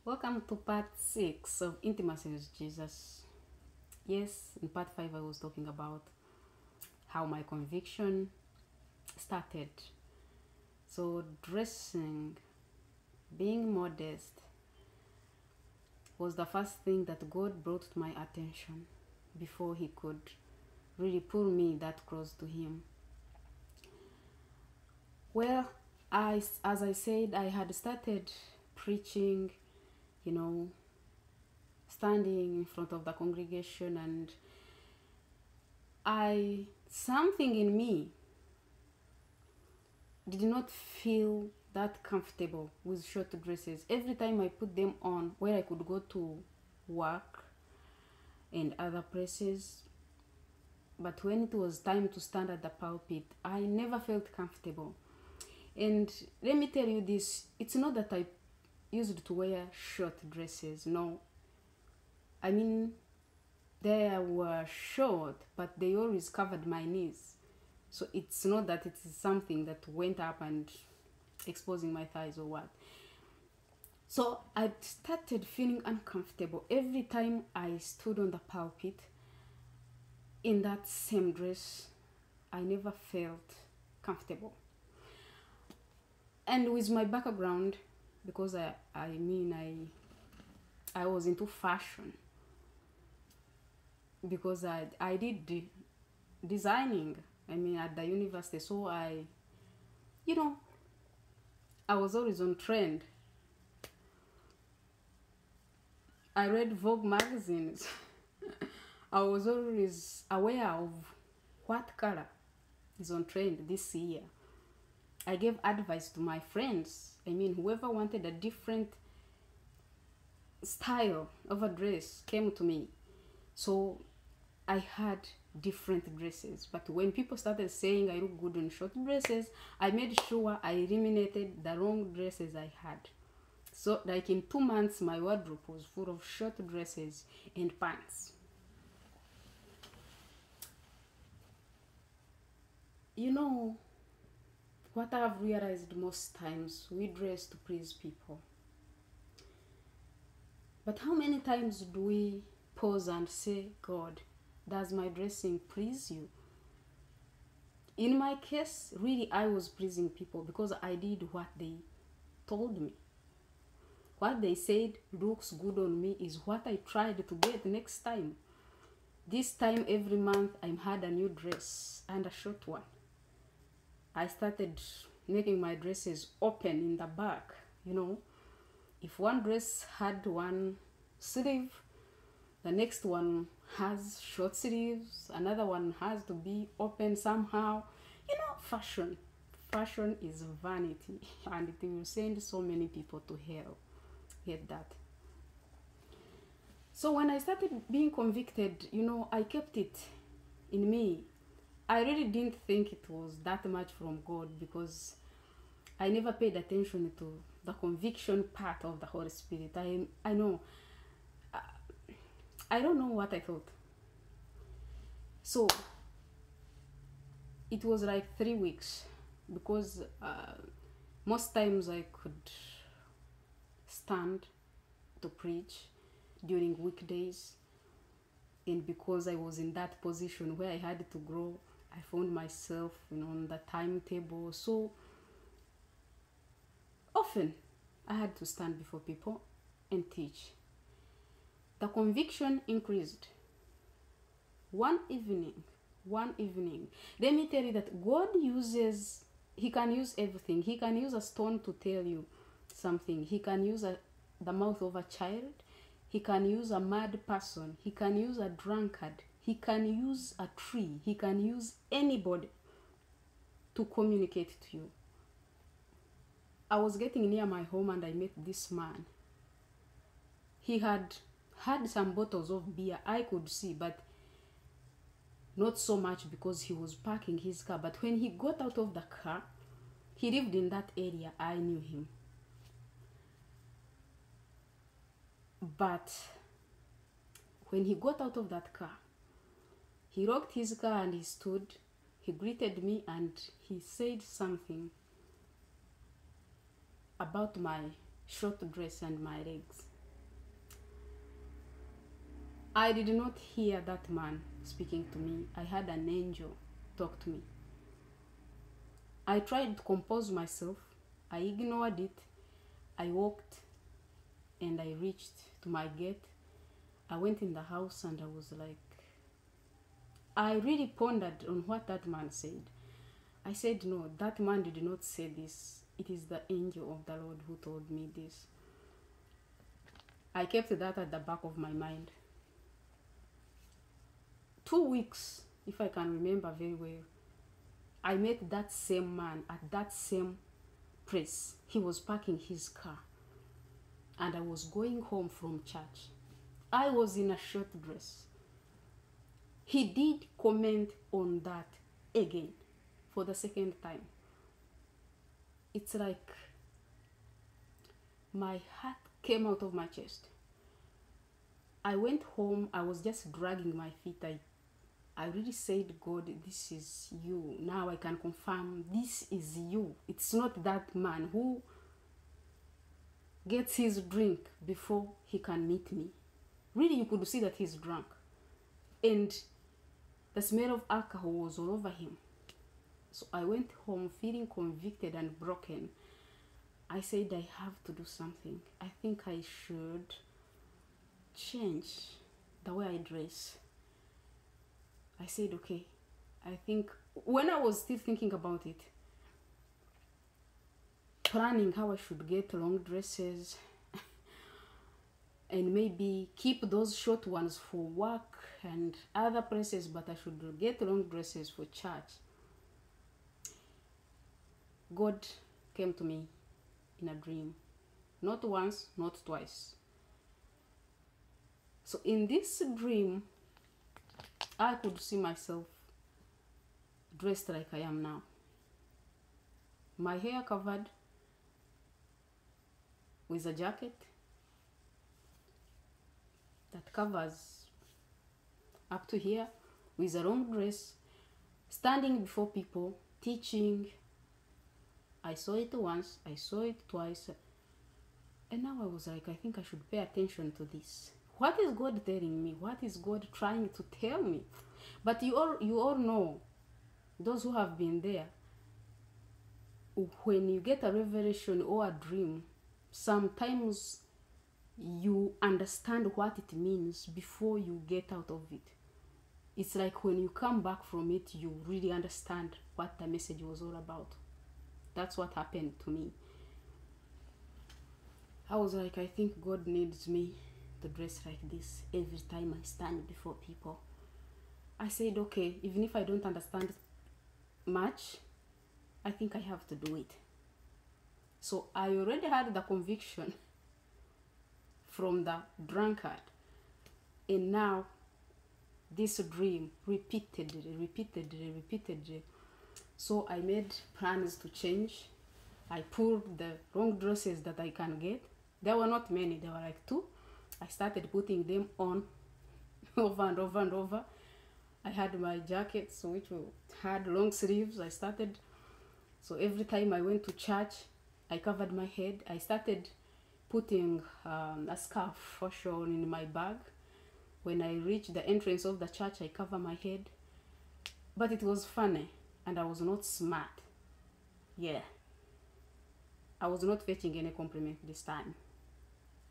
Welcome to part 6 of Intimacy with Jesus. Yes, in part 5, I was talking about how my conviction started. So, dressing, being modest, was the first thing that God brought to my attention before He could really pull me that close to Him. Well, as I said, I had started preaching, you know, standing in front of the congregation, and something in me did not feel that comfortable with short dresses. Every time I put them on, where I could go to work and other places, but when it was time to stand at the pulpit, I never felt comfortable. And let me tell you this, it's not that I used to wear short dresses. No, I mean, they were short, but they always covered my knees. So it's not that it is something that went up and exposing my thighs or what. So I started feeling uncomfortable every time I stood on the pulpit in that same dress. I never felt comfortable. And with my background, because I was into fashion, because I did designing, at the university. So I was always on trend. I read Vogue magazines. I was always aware of what color is on trend this year. I gave advice to my friends. Whoever wanted a different style of a dress came to me. So I had different dresses. But when people started saying I look good in short dresses, I made sure I eliminated the wrong dresses I had. So like in 2 months, my wardrobe was full of short dresses and pants. What I've realized, most times we dress to please people. But how many times do we pause and say, God, does my dressing please you? In my case, really, I was pleasing people because I did what they told me. What they said looks good on me is what I tried to get next time. This time, every month, I had a new dress and a short one. I started making my dresses open in the back. If one dress had one sleeve, the next one has short sleeves, another one has to be open somehow. Fashion is vanity, and it will send so many people to hell. Get that? So when I started being convicted, I kept it in me. I really didn't think it was that much from God, because I never paid attention to the conviction part of the Holy Spirit. I know. I don't know what I thought. So it was like 3 weeks, because most times I could stand to preach during weekdays, and because I was in that position where I had to grow, I found myself on the timetable. So often I had to stand before people and teach. The conviction increased. One evening, let me tell you that God He can use everything. He can use a stone to tell you something. He can use the mouth of a child. He can use a mad person. He can use a drunkard. He can use a tree. He can use anybody to communicate to you. I was getting near my home and I met this man. He had some bottles of beer, I could see, but not so much because he was parking his car. But when he got out of the car, he lived in that area. I knew him. But when he got out of that car, he locked his car and he stood. He greeted me and he said something about my short dress and my legs. I did not hear that man speaking to me. I had an angel talk to me. I tried to compose myself. I ignored it. I walked and I reached to my gate. I went in the house and I was like, I really pondered on what that man said. I said, no, that man did not say this. It is the angel of the Lord who told me this. I kept that at the back of my mind. 2 weeks, if I can remember very well, I met that same man at that same place. He was parking his car and I was going home from church. I was in a short dress. He did comment on that again for the second time. It's like my heart came out of my chest. I went home. I was just dragging my feet. I really said, God, this is you. Now I can confirm this is you. It's not that man who gets his drink before he can meet me. Really, you could see that he's drunk. And the smell of alcohol was all over him. So I went home feeling convicted and broken. I said, I have to do something. I think I should change the way I dress. I said, okay. I think when I was still thinking about it, planning how I should get long dresses and maybe keep those short ones for work and other places, but I should get long dresses for church. God came to me in a dream. Not once, not twice. So in this dream, I could see myself dressed like I am now. My hair covered with a jacket that covers up to here, with a long dress, standing before people, teaching. I saw it once, I saw it twice, and now I was like, I think I should pay attention to this. What is God telling me? What is God trying to tell me? But you all know, those who have been there, when you get a revelation or a dream, sometimes you understand what it means before you get out of it. It's like when you come back from it, you really understand what the message was all about. That's what happened to me. I was like, I think God needs me to dress like this every time I stand before people. I said, okay, even if I don't understand much, I think I have to do it. So I already had the conviction from the drunkard, and now this dream repeatedly. So I made plans to change. I pulled the long dresses that I can get. There were not many, there were like 2. I started putting them on over and over and over. I had my jackets which had long sleeves. So every time I went to church, I covered my head. I started putting a scarf for sure in my bag. When I reached the entrance of the church, I cover my head. But it was funny, and I was not smart. Yeah. I was not fetching any compliment this time.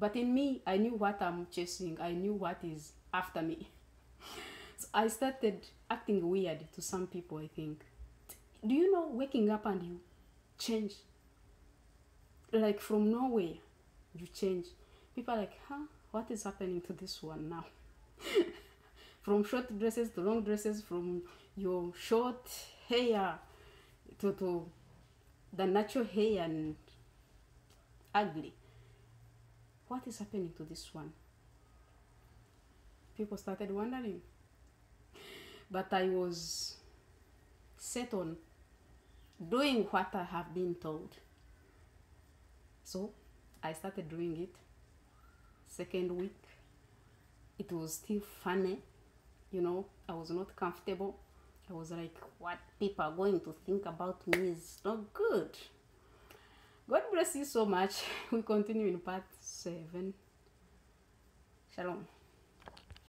But in me, I knew what I'm chasing. I knew what is after me. So I started acting weird to some people, I think. Do you know, waking up and you change? Like from nowhere, you change. People are like, huh? What is happening to this one now? From short dresses to long dresses, from your short hair to the natural hair and ugly. What is happening to this one? People started wondering. But I was set on doing what I have been told. So I started doing it. Second week, it was still funny. You know, I was not comfortable. I was like, what people are going to think about me is not good. God bless you so much. We continue in part 7. Shalom.